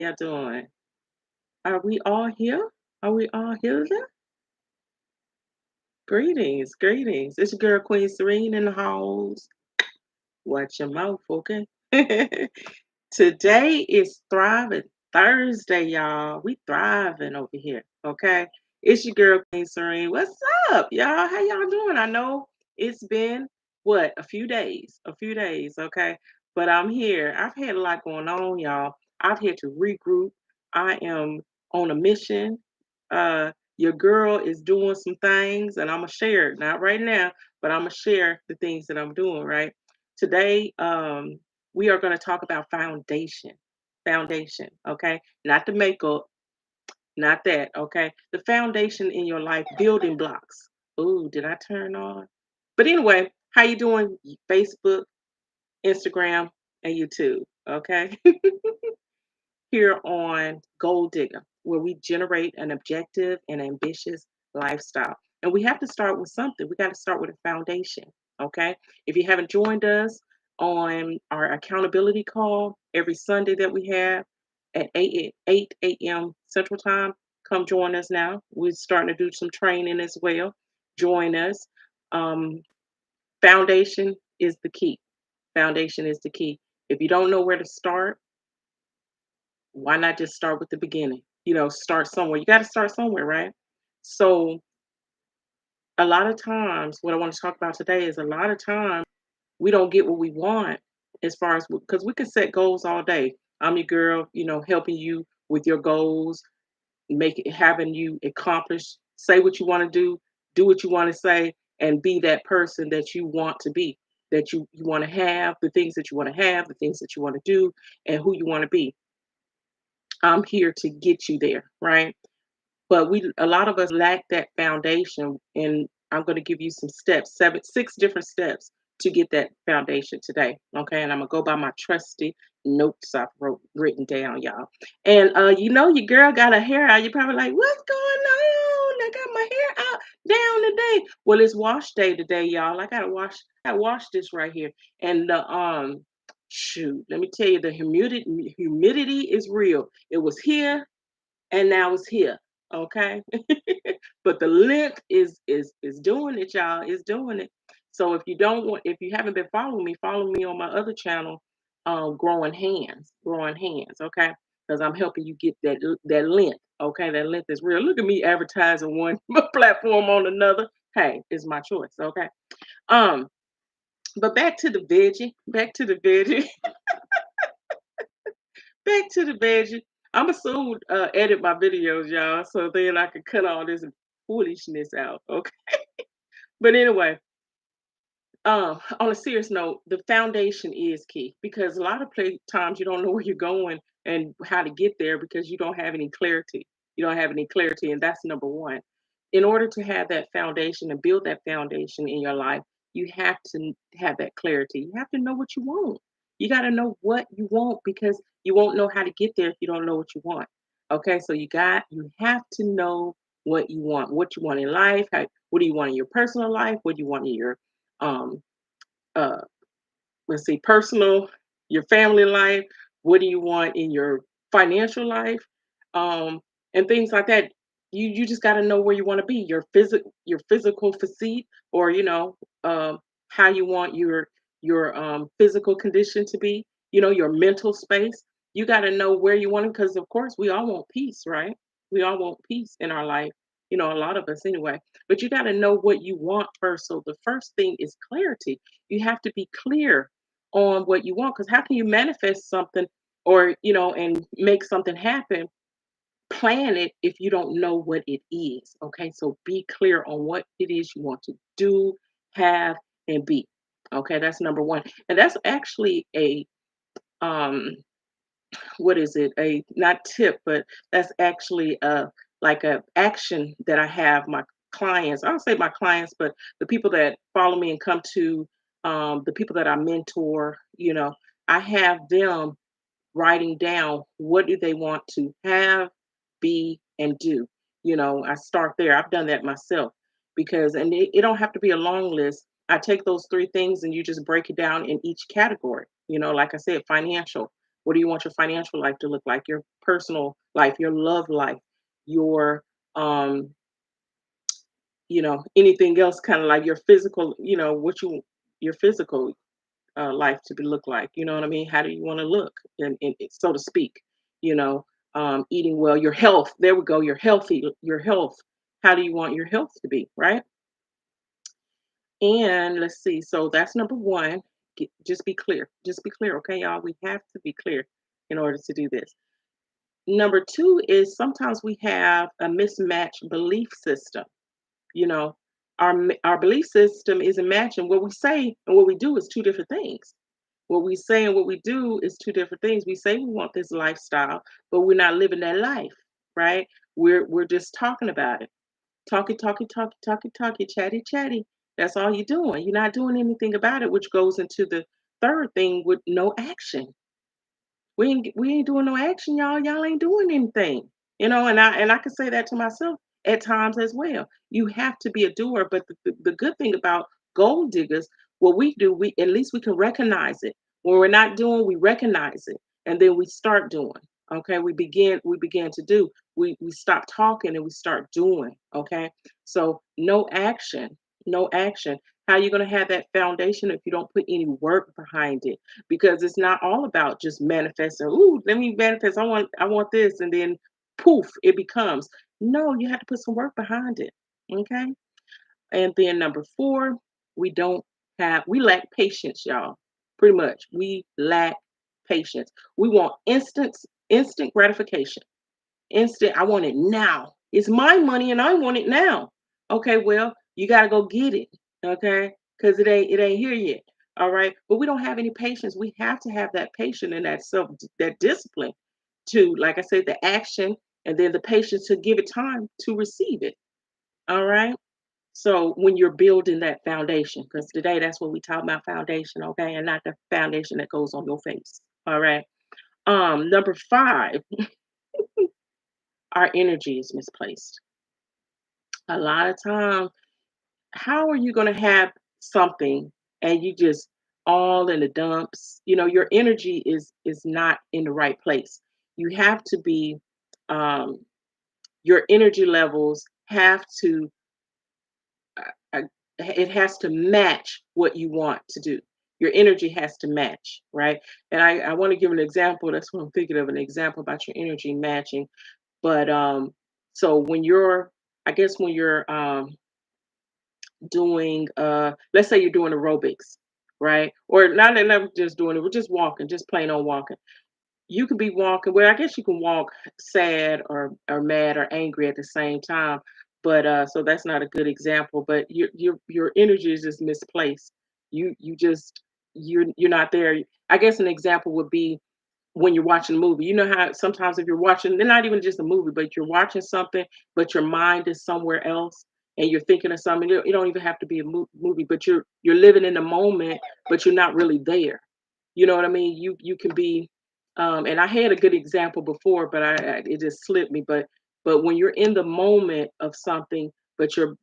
y'all doing? Are we all here? Are we all here there? Greetings, greetings. It's your girl Queen Serene in the house. Watch your mouth, okay? Today is Thriving Thursday, y'all. We thriving over here, okay? It's your girl Queen Serene. What's up, y'all? How y'all doing? I know it's been what a few days, okay? But I'm here. I've had a lot going on, y'all. I've had to regroup. I am on a mission. Your girl is doing some things, and I'm gonna share it. Not right now, but I'm gonna share the things that I'm doing. Right today, we are going to talk about foundation. Foundation, okay? Not the makeup, not that, okay? The foundation in your life, building blocks. Ooh, did I turn on? But anyway, how you doing? Facebook, Instagram, and YouTube, okay? Here on Gold Digger, where we generate an objective and ambitious lifestyle. And we have to start with something. We got to start with a foundation. Okay. If you haven't joined us on our accountability call every Sunday that we have at 8 a.m. Central Time, come join us now. We're starting to do some training as well. Join us. Um, Foundation is the key. Foundation is the key. If you don't know where to start, why not just start with the beginning? Start somewhere. You got to start somewhere, right? So, a lot of times, what I want to talk about today is a lot of times we don't get what we want as far as because we can set goals all day. I'm your girl, helping you with your goals, having you accomplish, say what you want to do what you want to say, and be that person that you want to be, that you want to have, the things that you want to have, the things that you want to do, and who you want to be. I'm here to get you there, right? But a lot of us lack that foundation, and I'm going to give you some steps, six different steps to get that foundation today. Okay, and I'm gonna go by my trusty notes written down, y'all. And your girl got her hair out. You're probably like, what's going on? I got my hair out down today. Well, it's wash day today, y'all. I gotta wash this right here. And the shoot, let me tell you, the humidity is real. It was here and now it's here. Okay. But the length is doing it, y'all. It's doing it. So if you haven't been following me, follow me on my other channel, growing hands, okay? Because I'm helping you get that length. Okay, that length is real. Look at me advertising one platform on another. Hey, it's my choice. Okay. Um, but back to the veggie, back to the veggie. I'ma soon edit my videos, y'all, so then I can cut all this foolishness out. Okay. But anyway, on a serious note, the foundation is key because a lot of times you don't know where you're going and how to get there because you don't have any clarity. You don't have any clarity, and that's number one. In order to have that foundation and build that foundation in your life, you have to have that clarity. You have to know what you want. You got to know what you want because you won't know how to get there if you don't know what you want. Okay, so you have to know what you want in life. What do you want in your personal life? What do you want in your um, uh, let's see, personal, your family life. What do you want in your financial life? Um, and things like that. You just got to know where you want to be. Your physical physique, or how you want your physical condition to be. Your mental space. You got to know where you want it because, of course, we all want peace, right? We all want peace in our life. A lot of us anyway. But you got to know what you want first. So the first thing is clarity. You have to be clear on what you want because how can you manifest something or and make something happen, plan it if you don't know what it is? Okay, so be clear on what it is you want to do, have, and be. Okay, that's number one, and that's actually a um what is it, a not tip, but that's actually like a action that I have my clients, I don't say my clients, but the people that follow me and come to, the people that I mentor, I have them writing down what do they want to have, be, and do. I start there. I've done that myself because, and it don't have to be a long list. I take those three things and you just break it down in each category. Like I said, financial. What do you want your financial life to look like? Your personal life, your love life, your um, anything else kind of like your physical, your physical life to be look like. You know what I mean? How do you want to look, and so to speak? You know, eating well, your health. There we go. You're healthy. Your health. How do you want your health to be? Right. And let's see. So that's number one. Just be clear. Just be clear. Okay, y'all. We have to be clear in order to do this. Number two is sometimes we have a mismatched belief system. You know, our belief system isn't matching what we say and what we do is two different things. What we say and what we do is two different things. We say we want this lifestyle, but we're not living that life, right? We're just talking about it. Talking, talking, talking, talking, talking, chatty, chatty. That's all you're doing. You're not doing anything about it, which goes into the third thing with no action. We ain't doing no action, y'all. Y'all ain't doing anything. And I can say that to myself at times as well. You have to be a doer, but the good thing about gold diggers, what we do, we at least we can recognize it. When we're not doing, we recognize it, and then we start doing. Okay, we begin to do. We stop talking and we start doing. Okay, so no action, no action. How are you going to have that foundation if you don't put any work behind it? Because it's not all about just manifesting. Ooh, let me manifest. I want this, and then poof, it becomes. No, you have to put some work behind it. Okay. And then number four, we lack patience, y'all. Pretty much. We lack patience. We want instant gratification. Instant, I want it now. It's my money and I want it now. Okay, well, you gotta go get it. Okay. Because it ain't here yet. All right. But we don't have any patience. We have to have that patience and that discipline to, like I said, the action and then the patience to give it time to receive it. All right. So when you're building that foundation, because today that's what we talk about foundation, okay, and not the foundation that goes on your face. All right. Number five, our energy is misplaced. A lot of time, how are you going to have something and you just all in the dumps? Your energy is not in the right place. You have to be, um, your energy levels have to uh, it has to match what you want to do. Your energy has to match, right? And I want to give an example. That's what I'm thinking of, an example about your energy matching. But so I guess when you're doing, let's say you're doing aerobics, right? Or not just doing it, we're just walking, just plain on walking. You could be walking, well, I guess you can walk sad or mad or angry at the same time, but so that's not a good example. But your energy is just misplaced. You're not there. I guess an example would be when you're watching a movie. You know how sometimes if you're watching, they're not even just a movie, but you're watching something, but your mind is somewhere else and you're thinking of something. You don't even have to be a movie, but you're living in the moment, but you're not really there. You know what I mean? You can be, and I had a good example before, but it just slipped me. But when you're in the moment of something, but your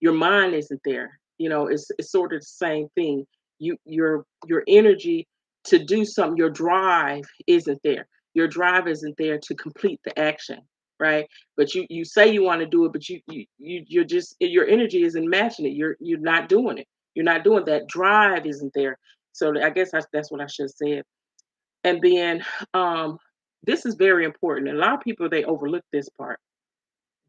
mind isn't there. It's sort of the same thing. Your energy to do something, your drive isn't there. Your drive isn't there to complete the action, right? But you say you want to do it, but you're just your energy isn't matching it. You're not doing it. You're not doing that. Drive isn't there. So I guess that's what I should have said. And then this is very important. A lot of people they overlook this part.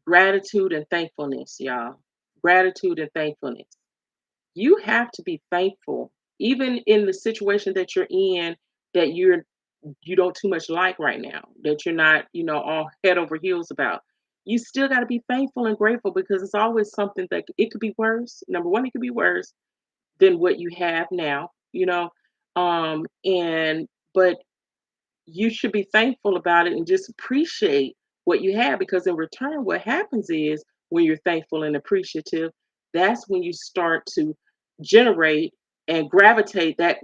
Gratitude and thankfulness, y'all. Gratitude and thankfulness. You have to be thankful, even in the situation that you're in that you don't too much like right now, that you're not, all head over heels about. You still got to be thankful and grateful because it's always something that it could be worse. Number one, it could be worse than what you have now. And but you should be thankful about it and just appreciate what you have because in return what happens is when you're thankful and appreciative, that's when you start to generate and gravitate that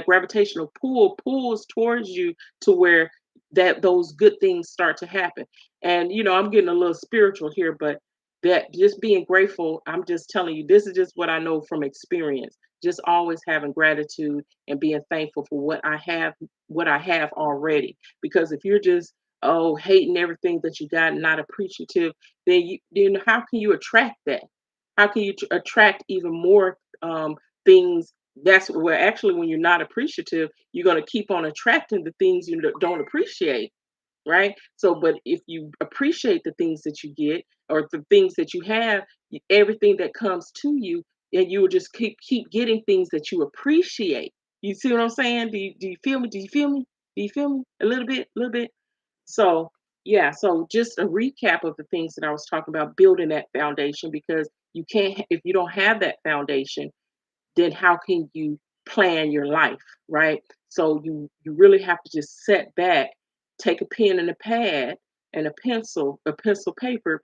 gravitational pull pulls towards you to where that those good things start to happen. And I'm getting a little spiritual here, but that just being grateful, I'm just telling you, this is just what I know from experience. Just always having gratitude and being thankful for what I have already. Because if you're just hating everything that you got and not appreciative, then how can you attract that? How can you attract even more things? That's where actually when you're not appreciative, you're going to keep on attracting the things you don't appreciate, right? So, but if you appreciate the things that you get or the things that you have, everything that comes to you, and you will just keep getting things that you appreciate. You see what I'm saying? Do you feel me? Do you feel me? Do you feel me? A little bit, a little bit. So, yeah. So, just a recap of the things that I was talking about, building that foundation, because you can't if you don't have that foundation, then how can you plan your life, right? So you really have to just set back, take a pen and a pad and a pencil and paper,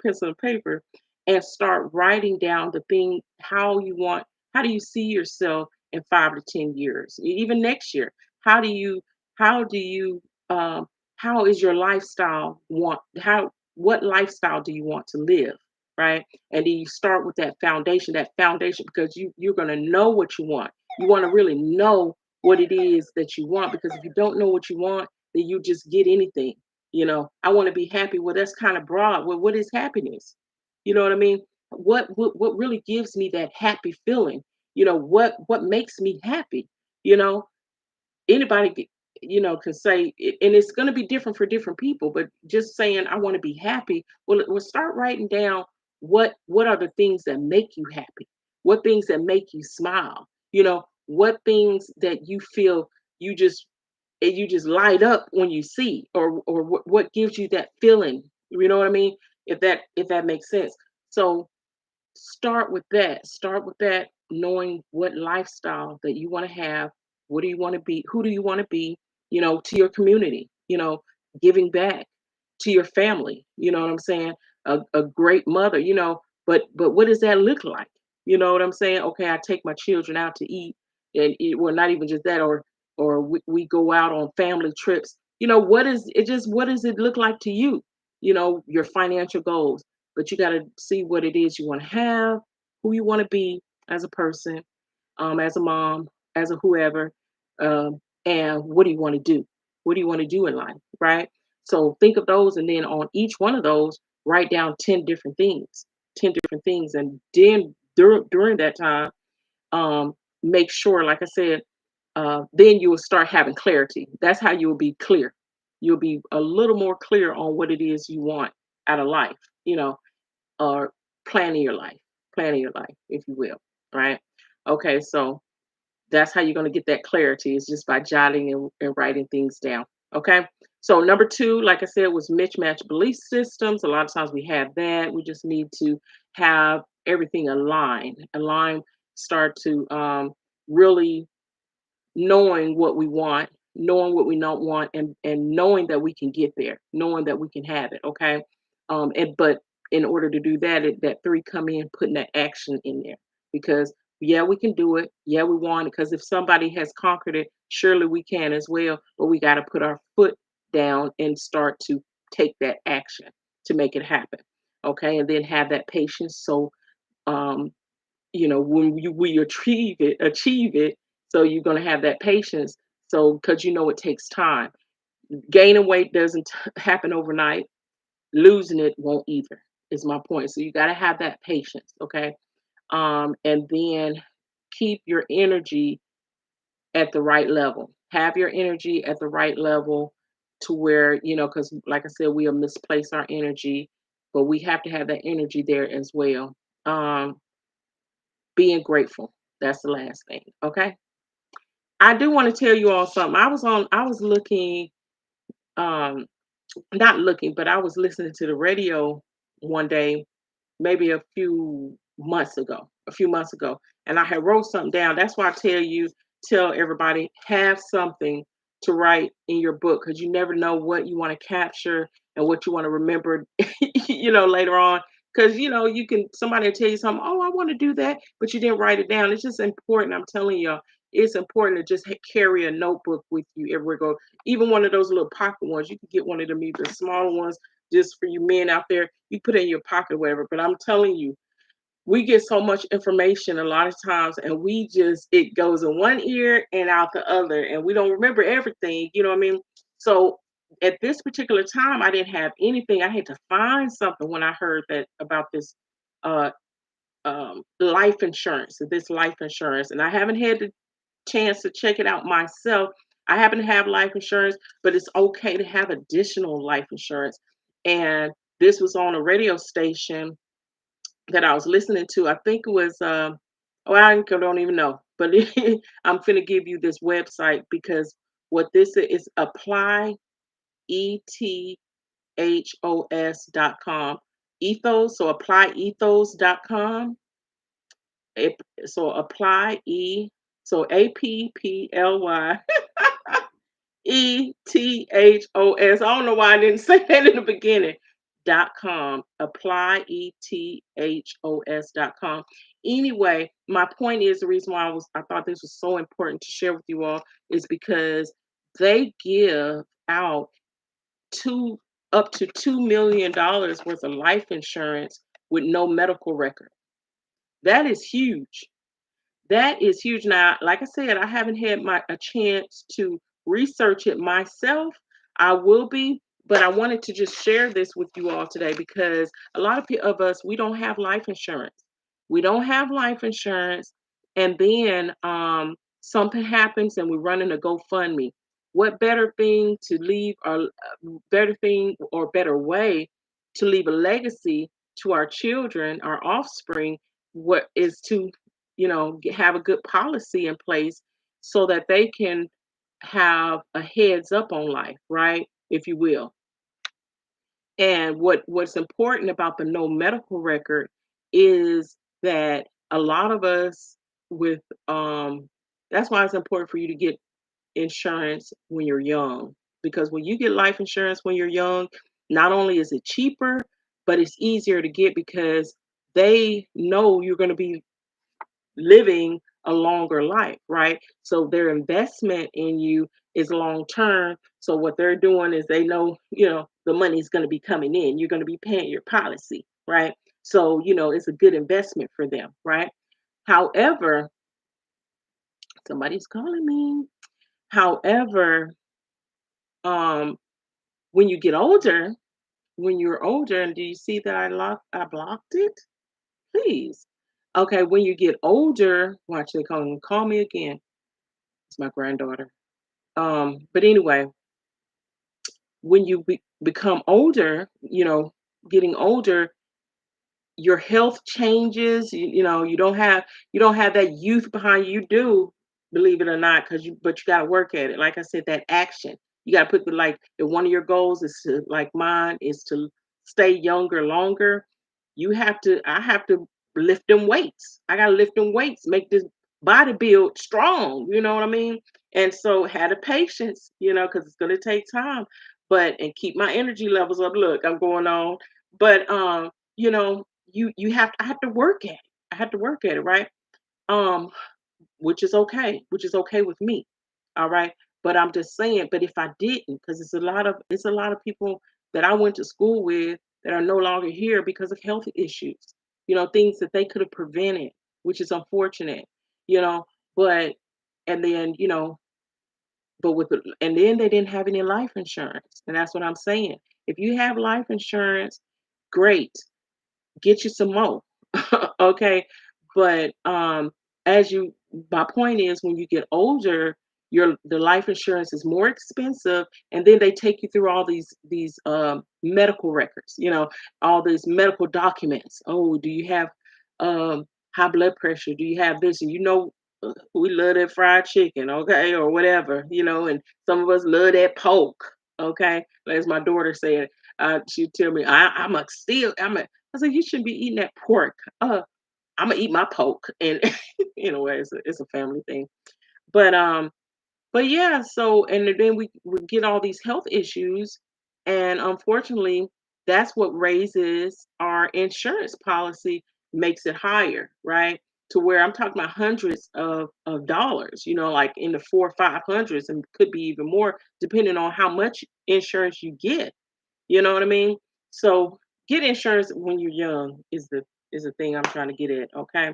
and start writing down the thing how do you see yourself in 5 to 10 years, even next year? How do you how do you how is your lifestyle want how what lifestyle do you want to live, right? And then you start with that foundation, because you're going to know what you want. You want to really know what it is that you want, because if you don't know what you want, then you just get anything. I want to be happy. Well, that's kind of broad. Well, what is happiness? You know what I mean? What really gives me that happy feeling? What makes me happy? You know, anybody can say it, and it's going to be different for different people, but just saying I want to be happy, well, we'll start writing down what are the things that make you happy, what things that make you smile, what things that you feel you just light up when you see, or what gives you that feeling, you know what I mean, if that makes sense. So start with that, knowing what lifestyle that you want to have. What do you want to be? Who do you want to be? To your community, giving back to your family, you know what I'm saying? A great mother, but what does that look like? You know what I'm saying? Okay, I take my children out to eat, and well, not even just that, or we go out on family trips. What does it look like to you? Your financial goals, but you got to see what it is you want to have, who you want to be as a person, as a mom, as a whoever, and what do you want to do? What do you want to do in life, right? So think of those, and then on each one of those, write down 10 different things, and then during that time, um, make sure, like I said, then you will start having clarity. That's how you will be clear. You'll be a little more clear on what it is you want out of life, you know, or planning your life, planning your life, if you will, right? Okay, so that's how you're going to get that clarity, is just by jotting and writing things down. Okay, so number two, like I said, was mismatched belief systems. A lot of times we have that. We just need to have everything aligned, start to really knowing what we want, knowing what we don't want, and knowing that we can get there, knowing that we can have it. Okay, but in order to do that, that three come in, putting that action in there, because yeah, we can do it. Yeah, we want it, because if somebody has conquered it, surely we can as well. But we got to put our foot down and start to take that action to make it happen. Okay, and then have that patience. So um, when we achieve it, so you're going to have that patience, so because it takes time. Gaining weight doesn't happen overnight. Losing it won't either, is my point. So you got to have that patience. Okay, and then keep your energy at the right level. Have your energy at the right level, to where, because like I said, we'll misplace our energy, but we have to have that energy there as well. Being grateful. That's the last thing. Okay. I do want to tell you all something. I was looking, um, not looking, but I was listening to the radio one day, maybe a few months ago, and I had wrote something down. That's why tell everybody, have something to write in your book, because you never know what you want to capture and what you want to remember, later on. Because you can somebody will tell you something. Oh, I want to do that, but you didn't write it down. It's just important. I'm telling you, it's important to just carry a notebook with you everywhere you go. Even one of those little pocket ones. You can get one of them, even smaller ones, just for you men out there. You put it in your pocket, whatever. But I'm telling you, we get so much information a lot of times, and we just it goes in one ear and out the other, and we don't remember everything, you know what I mean? So at this particular time I didn't have anything. I had to find something when I heard that about this uh life insurance, this life insurance, and I haven't had the chance to check it out myself. I happen to have life insurance, but it's okay to have additional life insurance. And this was on a radio station that I was listening to. I think it was, oh, don't even know, but I'm finna give you this website because what this is apply, ethos.com. Ethos, so applyethos.com. It, so apply E, so apply ethos. I don't know why I didn't say that in the beginning. .com. Apply ethos.com. Anyway, my point is the reason why I thought this was so important to share with you all is because they give out two up to $2 million worth of life insurance with no medical record. That is huge. That is huge. Now, like I said, I haven't had a chance to research it myself. I will be, but I wanted to just share this with you all today because a lot of us we don't have life insurance. We don't have life insurance, and then something happens and we run in a GoFundMe. What better thing to leave, or better thing or better way to leave a legacy to our children, our offspring? What is to have a good policy in place so that they can have a heads up on life, right? If you will. And what's important about the no medical record is that a lot of us with that's why it's important for you to get insurance when you're young, because when you get life insurance when you're young, not only is it cheaper, but it's easier to get because they know you're going to be living a longer life, right? So their investment in you is long term. So what they're doing is they know, the money's going to be coming in. You're going to be paying your policy, right? So, it's a good investment for them, right? However, somebody's calling me. However, um, when you get older, when you're older, and do you see that I blocked it? Please. Okay, when you get older, watch they call me again. It's my granddaughter. But anyway, when you become older, getting older, your health changes. You don't have that youth behind you. You do, believe it or not, but you got to work at it. Like I said, that action. You got to put like if one of your goals is to like mine is to stay younger longer. I have to lift them weights. I got to lift them weights, make this body build strong. You know what I mean? And so had the patience, because it's gonna take time, and keep my energy levels up. Look, I'm going on, but you know, I have to work at it. I have to work at it, right? Um, which is okay with me. All right. But I'm just saying, but if I didn't, because it's a lot of people that I went to school with that are no longer here because of health issues, things that they could have prevented, which is unfortunate, you know, but and then, and then they didn't have any life insurance. And that's what I'm saying. If you have life insurance, great, get you some more. Okay. But as you my point is when you get older, the life insurance is more expensive, and then they take you through all these medical records, all these medical documents. Oh, do you have high blood pressure? Do you have this? And we love that fried chicken, okay, or whatever, and some of us love that pork, okay. As my daughter said, she'd tell me, I said, you shouldn't be eating that pork. I'm gonna eat my pork, and anyway, it's a family thing. But yeah. So and then we get all these health issues, and unfortunately, that's what raises our insurance policy, makes it higher, right? To where I'm talking about hundreds of dollars, like in the four or five hundreds, and could be even more depending on how much insurance you get. You know what I mean? So get insurance when you're young is the thing I'm trying to get at. Okay.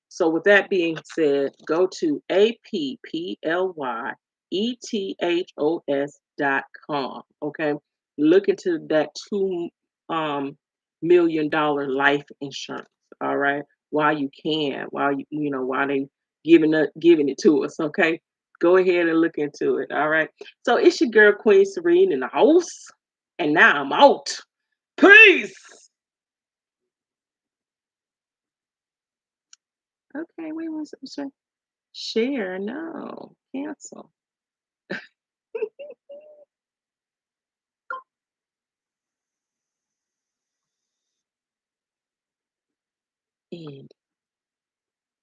So with that being said, go to APPLYETHOS.com. Okay. Look into that $2 million life insurance. All right. While you can, while they giving it to us. Okay. Go ahead and look into it. All right. So it's your girl Queen Serene in the house. And now I'm out. Peace. Okay, wait one second. Share, no. Cancel. End.